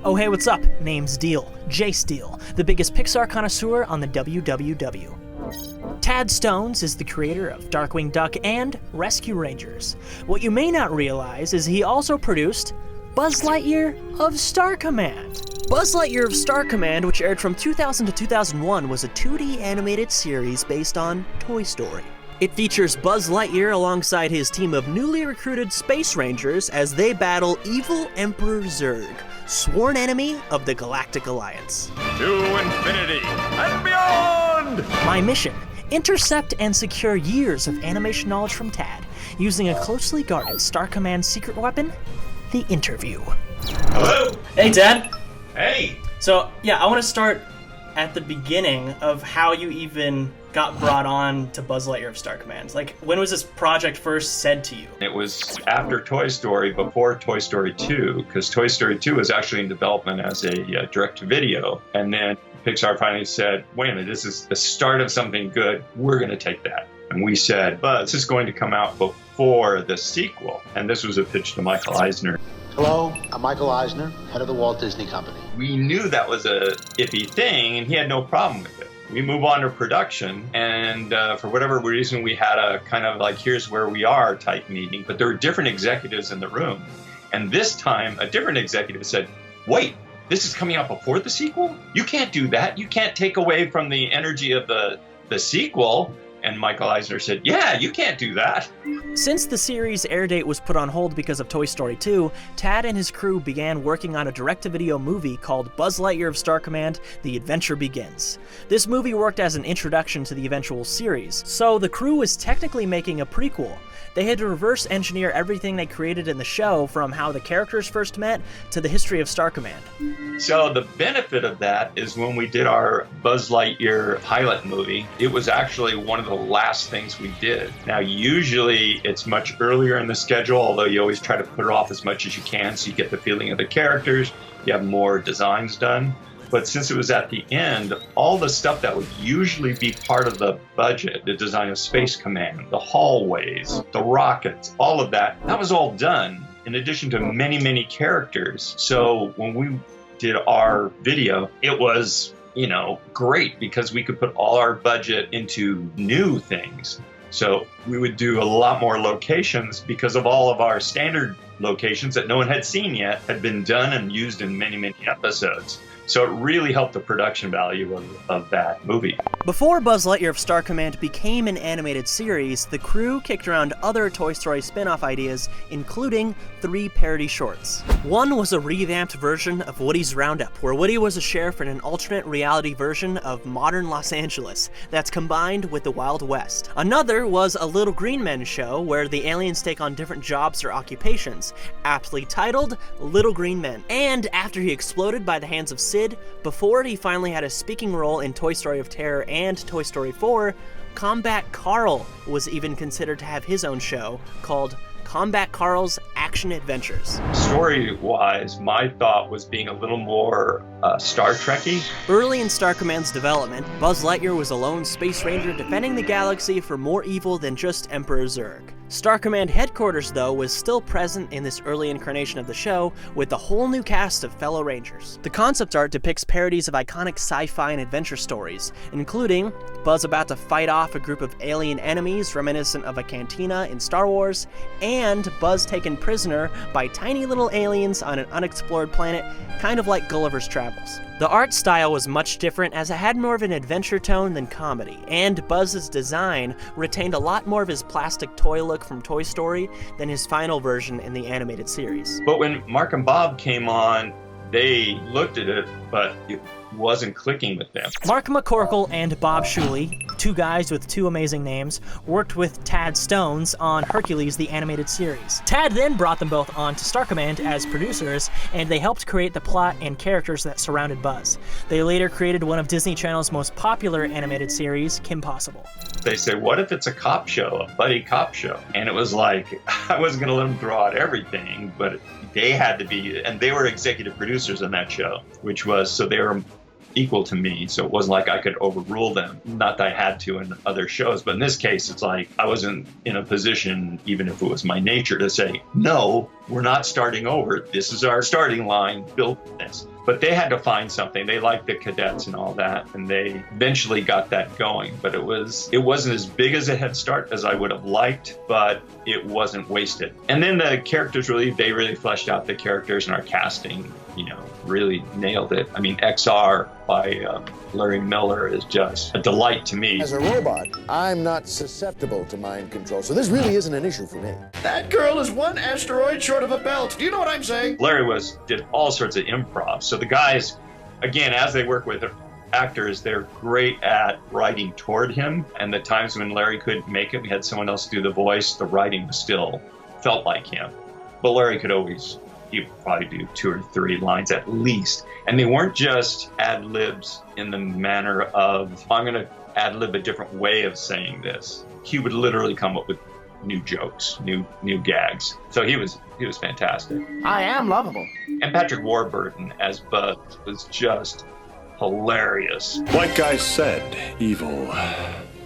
Oh hey, what's up? Name's Diehl, Jace Diehl, the biggest Pixar connoisseur on the WWW. Tad Stones is the creator of Darkwing Duck and Rescue Rangers. What you may not realize is he also produced Buzz Lightyear of Star Command. Buzz Lightyear of Star Command, which aired from 2000 to 2001, was a 2D animated series based on Toy Story. It features Buzz Lightyear alongside his team of newly recruited space rangers as they battle evil Emperor Zurg, sworn enemy of the Galactic Alliance. To infinity and beyond! My mission: intercept and secure years of animation knowledge from Tad, using a closely guarded Star Command secret weapon, the interview. Hello? Hey, Tad. Hey! So, I want to start at the beginning of how you even got brought on to Buzz Lightyear of Star Command. Like, when was this project first said to you? It was after Toy Story, before Toy Story 2, because Toy Story 2 was actually in development as a direct-to-video, and then Pixar finally said, wait a minute, this is the start of something good, we're going to take that. And we said, but this is going to come out before the sequel. And this was a pitch to Michael Eisner. Hello, I'm Michael Eisner, head of the Walt Disney Company. We knew that was a iffy thing, and he had no problem with it. We move on to production, and for whatever reason, we had a kind of like, here's where we are type meeting, but there were different executives in the room. And this time, a different executive said, wait, this is coming out before the sequel? You can't do that. You can't take away from the energy of the sequel. And Michael Eisner said, yeah, you can't do that. Since the series' air date was put on hold because of Toy Story 2, Tad and his crew began working on a direct-to-video movie called Buzz Lightyear of Star Command: The Adventure Begins. This movie worked as an introduction to the eventual series, so the crew was technically making a prequel. They had to reverse engineer everything they created in the show, from how the characters first met to the history of Star Command. So the benefit of that is when we did our Buzz Lightyear pilot movie, it was actually one of the last things we did. Now, usually it's much earlier in the schedule, although you always try to put it off as much as you can so you get the feeling of the characters, you have more designs done. But since it was at the end, all the stuff that would usually be part of the budget, the design of Space Command, the hallways, the rockets, all of that, that was all done in addition to many, many characters. So when we did our video, it was, great because we could put all our budget into new things. So we would do a lot more locations because of all of our standard locations that no one had seen yet had been done and used in many, many episodes. So it really helped the production value of that movie. Before Buzz Lightyear of Star Command became an animated series, the crew kicked around other Toy Story spin-off ideas, including 3 parody shorts. One was a revamped version of Woody's Roundup, where Woody was a sheriff in an alternate reality version of modern Los Angeles that's combined with the Wild West. Another was a Little Green Men show, where the aliens take on different jobs or occupations, aptly titled Little Green Men. And after he exploded by the hands of Sid, before he finally had a speaking role in Toy Story of Terror and Toy Story 4, Combat Carl was even considered to have his own show called Combat Carl's Action Adventures. Story-wise, my thought was being a little more Star Trek-y. Early in Star Command's development, Buzz Lightyear was a lone space ranger defending the galaxy from more evil than just Emperor Zurg. Star Command headquarters, though, was still present in this early incarnation of the show, with a whole new cast of fellow Rangers. The concept art depicts parodies of iconic sci-fi and adventure stories, including Buzz about to fight off a group of alien enemies reminiscent of a cantina in Star Wars, and Buzz taken prisoner by tiny little aliens on an unexplored planet, kind of like Gulliver's Travels. The art style was much different, as it had more of an adventure tone than comedy, and Buzz's design retained a lot more of his plastic toy look from Toy Story than his final version in the animated series. But when Mark and Bob came on, they looked at it, but it wasn't clicking with them. Mark McCorkle and Bob Shuley, 2 guys with 2 amazing names, worked with Tad Stones on Hercules, the animated series. Tad then brought them both on to Star Command as producers, and they helped create the plot and characters that surrounded Buzz. They later created one of Disney Channel's most popular animated series, Kim Possible. They said, what if it's a cop show, a buddy cop show? And it was like, I wasn't going to let them throw out everything, but they had to be, and they were executive producers on that show, which was, so they were equal to me, so it wasn't like I could overrule them. Not that I had to in other shows, but in this case, it's like I wasn't in a position, even if it was my nature, to say, no, we're not starting over. This is our starting line, build this. But they had to find something. They liked the cadets and all that, and they eventually got that going. But it wasn't as big as a head start as I would have liked, but it wasn't wasted. And then the characters they really fleshed out the characters, and our casting, really nailed it. I mean, XR by Larry Miller is just a delight to me. As a robot, I'm not susceptible to mind control, so this really isn't an issue for me. That girl is one asteroid short of a belt. Do you know what I'm saying? Larry did all sorts of improv. So the guys, again, as they work with actors, they're great at writing toward him. And the times when Larry couldn't make it, we had someone else do the voice. The writing was still felt like him. But Larry he would probably do 2 or 3 lines at least. And they weren't just ad-libs in the manner of, I'm going to ad-lib a different way of saying this. He would literally come up with new jokes, new gags. So he was fantastic. I am lovable. And Patrick Warburton as Buzz was just hilarious. Like I said, evil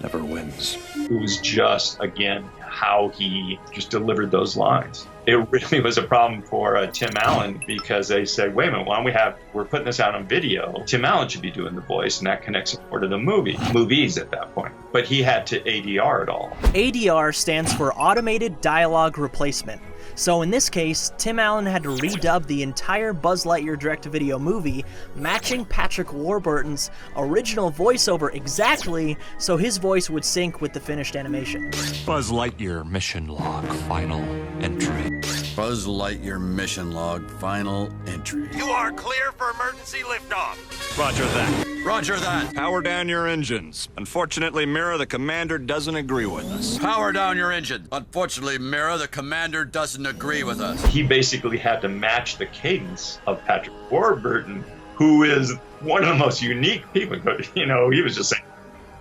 never wins. It was just, again, how he just delivered those lines. It really was a problem for Tim Allen, because they said, wait a minute, we're putting this out on video. Tim Allen should be doing the voice, and that connects more to the movies at that point. But he had to ADR it all. ADR stands for Automated Dialogue Replacement. So in this case, Tim Allen had to redub the entire Buzz Lightyear direct-to-video movie, matching Patrick Warburton's original voiceover exactly so his voice would sync with the finished animation. Buzz Lightyear mission log, final entry. Buzz Lightyear mission log, final entry. You are clear for emergency liftoff. Roger that. Roger that. Power down your engines. Unfortunately, Mira, the commander doesn't agree with us. Power down your engine. Unfortunately, Mira, the commander doesn't agree with us. He basically had to match the cadence of Patrick Warburton, who is one of the most unique people. He was just saying,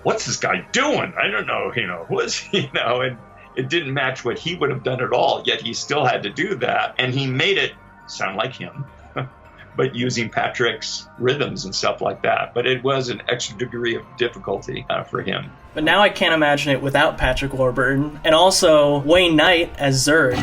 what's this guy doing? I don't know, and it didn't match what he would have done at all, yet he still had to do that. And he made it sound like him, but using Patrick's rhythms and stuff like that. But it was an extra degree of difficulty for him. But now I can't imagine it without Patrick Warburton. And also Wayne Knight as Zurg.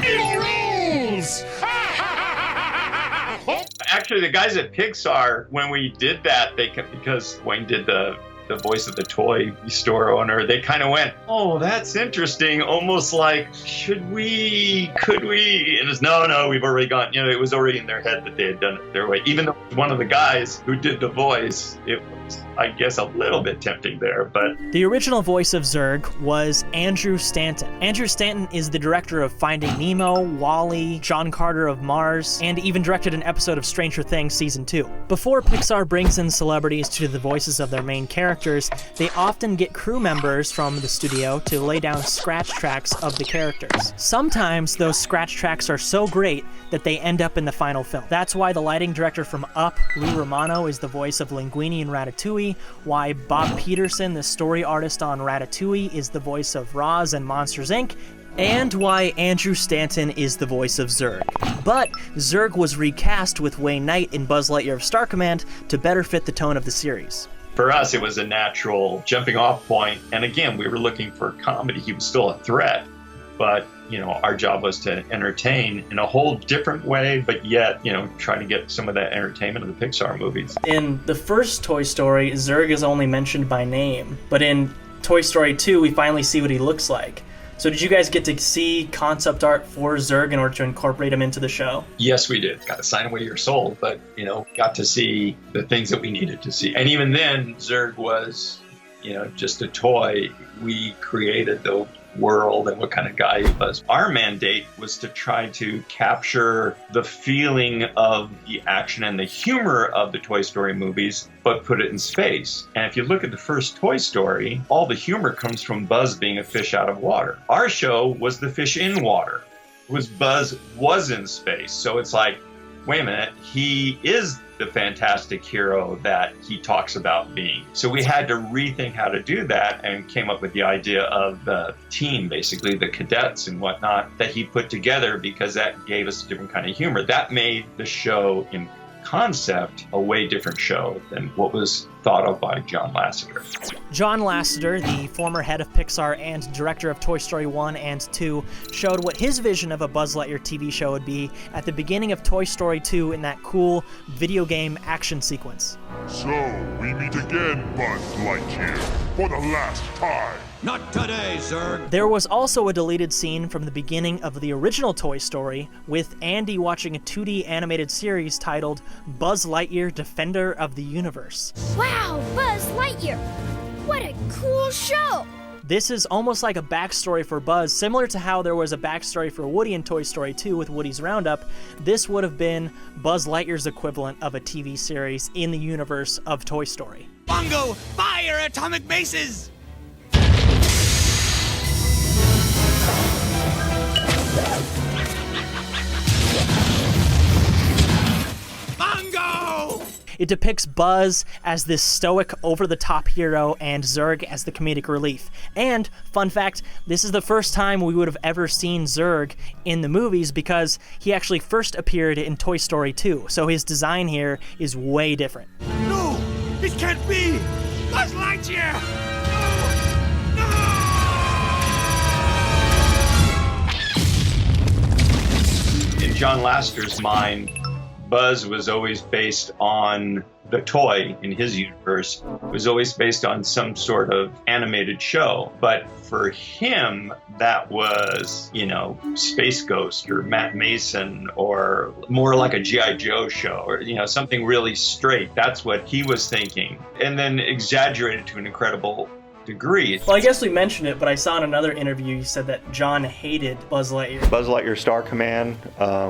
Actually, the guys at Pixar, when we did that, because Wayne did the voice of the toy store owner, they kind of went, oh, that's interesting. Almost like, could we? And it's, no, we've already gone. It was already in their head that they had done it their way. Even though one of the guys who did the voice, it was, I guess, a little bit tempting there, but... The original voice of Zurg was Andrew Stanton. Andrew Stanton is the director of Finding Nemo, WALL-E, John Carter of Mars, and even directed an episode of Stranger Things Season 2. Before Pixar brings in celebrities to do the voices of their main characters, they often get crew members from the studio to lay down scratch tracks of the characters. Sometimes those scratch tracks are so great that they end up in the final film. That's why the lighting director from Up, Lou Romano, is the voice of Linguini in Ratatouille, why Bob Peterson, the story artist on Ratatouille, is the voice of Roz and Monsters, Inc., and why Andrew Stanton is the voice of Zurg. But Zurg was recast with Wayne Knight in Buzz Lightyear of Star Command to better fit the tone of the series. For us, it was a natural jumping off point. And again, we were looking for comedy. He was still a threat, but our job was to entertain in a whole different way, but yet, try to get some of that entertainment of the Pixar movies. In the first Toy Story, Zurg is only mentioned by name, but in Toy Story 2, we finally see what he looks like. So did you guys get to see concept art for Zurg in order to incorporate him into the show? Yes, we did. Got to sign away your soul, but, got to see the things that we needed to see. And even then, Zurg was, just a toy. We created the world and what kind of guy he was. Our mandate was to try to capture the feeling of the action and the humor of the Toy Story movies, but put it in space. And if you look at the first Toy Story, all the humor comes from Buzz being a fish out of water. Our show was the fish in water. Buzz was in space. So it's like, wait a minute, he is the fantastic hero that he talks about being. So we had to rethink how to do that and came up with the idea of the team, basically the cadets and whatnot, that he put together because that gave us a different kind of humor. That made the show in concept a way different show than what was thought of by John Lasseter. John Lasseter, the former head of Pixar and director of Toy Story 1 and 2, showed what his vision of a Buzz Lightyear TV show would be at the beginning of Toy Story 2 in that cool video game action sequence. So, we meet again, Buzz Lightyear, for the last time. Not today, Zurg. There was also a deleted scene from the beginning of the original Toy Story with Andy watching a 2D animated series titled Buzz Lightyear Defender of the Universe. Wow, Buzz Lightyear! What a cool show! This is almost like a backstory for Buzz, similar to how there was a backstory for Woody in Toy Story 2 with Woody's Roundup. This would have been Buzz Lightyear's equivalent of a TV series in the universe of Toy Story. Bongo, fire atomic bases! Bongo! It depicts Buzz as this stoic, over-the-top hero and Zurg as the comedic relief. And, fun fact, this is the first time we would have ever seen Zurg in the movies because he actually first appeared in Toy Story 2, so his design here is way different. No! It can't be! Buzz Lightyear! In John Lasseter's mind, Buzz was always based on the toy in his universe, was always based on some sort of animated show. But for him, that was, Space Ghost or Matt Mason or more like a G.I. Joe show or, something really straight. That's what he was thinking. And then exaggerated to an incredible degree. Well, I guess we mentioned it, but I saw in another interview you said that John hated Buzz Lightyear. Buzz Lightyear Star Command,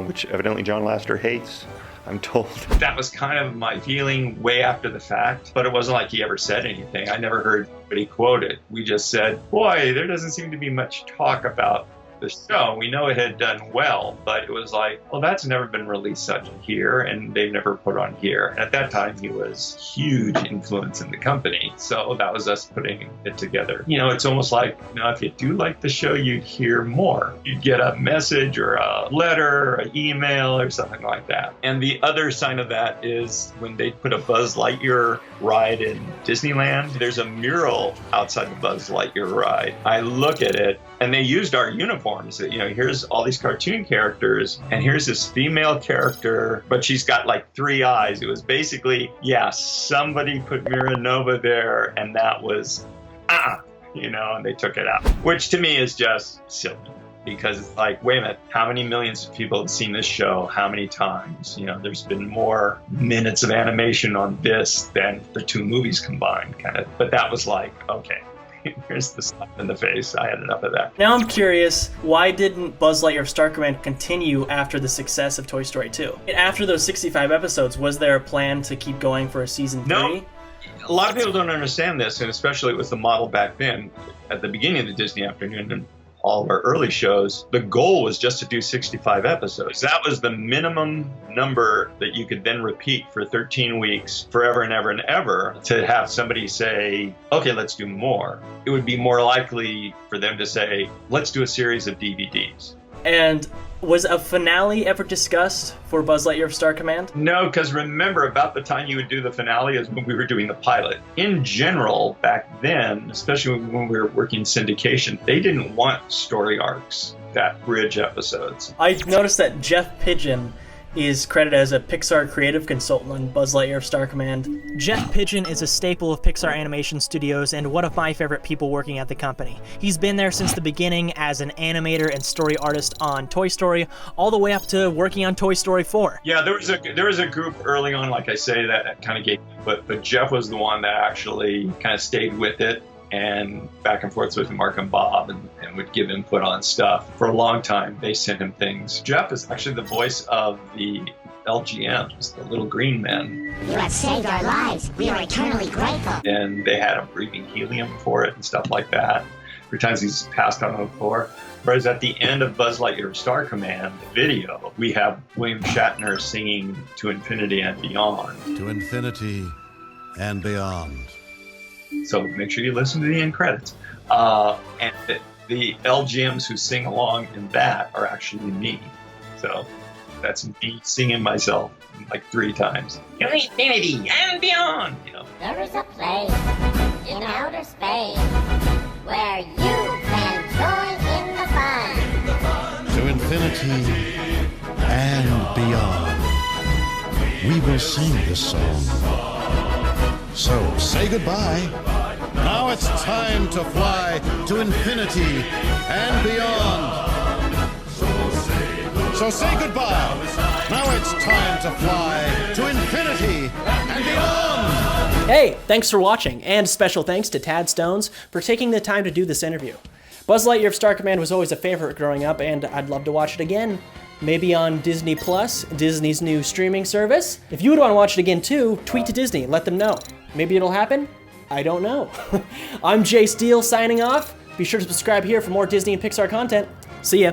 which evidently John Lasseter hates, I'm told. That was kind of my feeling way after the fact, but it wasn't like he ever said anything. I never heard anybody quote it. We just said, boy, there doesn't seem to be much talk about the show. We know it had done well, but it was like, well, that's never been released such here, and they've never put on here. And at that time, he was huge influence in the company, so that was us putting it together. It's almost like, if you do like the show, you'd hear more. You'd get a message or a letter or an email or something like that. And the other sign of that is when they put a Buzz Lightyear ride in Disneyland, there's a mural outside the Buzz Lightyear ride. I look at it, and they used our uniforms. Here's all these cartoon characters, and here's this female character, but she's got like 3 eyes. It was basically, somebody put Mira Nova there, and that was, and they took it out. Which to me is just silly, because it's like, wait a minute, how many millions of people have seen this show? How many times? There's been more minutes of animation on this than the 2 movies combined, kind of. But that was like, okay. Here's the slap in the face. I had enough of that. Now I'm curious, why didn't Buzz Lightyear of Star Command continue after the success of Toy Story 2? After those 65 episodes, was there a plan to keep going for a season 3? No. A lot of people don't understand this, and especially it was the model back then. At the beginning of the Disney Afternoon and all of our early shows, the goal was just to do 65 episodes. That was the minimum number that you could then repeat for 13 weeks, forever and ever and ever, to have somebody say, okay, let's do more. It would be more likely for them to say, let's do a series of DVDs. And was a finale ever discussed for Buzz Lightyear of Star Command? No, because remember, about the time you would do the finale is when we were doing the pilot. In general, back then, especially when we were working syndication, they didn't want story arcs, that bridge episodes. I noticed that Jeff Pigeon is credited as a Pixar creative consultant on Buzz Lightyear of Star Command. Jeff Pigeon is a staple of Pixar Animation Studios and one of my favorite people working at the company. He's been there since the beginning as an animator and story artist on Toy Story, all the way up to working on Toy Story 4. Yeah, there was a group early on, like I say, that kind of gave, but Jeff was the one that actually kind of stayed with it and back and forth with Mark and Bob and would give input on stuff. For a long time, they sent him things. Jeff is actually the voice of the LGMs, the little green men. You have saved our lives. We are eternally grateful. And they had him breathing helium for it and stuff like that. Three times he's passed on the floor. Whereas at the end of Buzz Lightyear of Star Command video, we have William Shatner singing To Infinity and Beyond. To Infinity and Beyond. So make sure you listen to the end credits. And the LGMs who sing along in that are actually me. So that's me singing myself like 3 times. To Infinity and Beyond, There is a place in outer space where you can join in the fun. To infinity and beyond. We will sing this song. So say goodbye. Now it's time to fly to infinity and beyond. So say goodbye. Now it's time to fly to infinity and beyond. Hey, thanks for watching, and special thanks to Tad Stones for taking the time to do this interview. Buzz Lightyear of Star Command was always a favorite growing up, and I'd love to watch it again. Maybe on Disney Plus, Disney's new streaming service. If you would want to watch it again too, tweet to Disney and let them know. Maybe it'll happen? I don't know. I'm Jace Diehl signing off. Be sure to subscribe here for more Disney and Pixar content. See ya.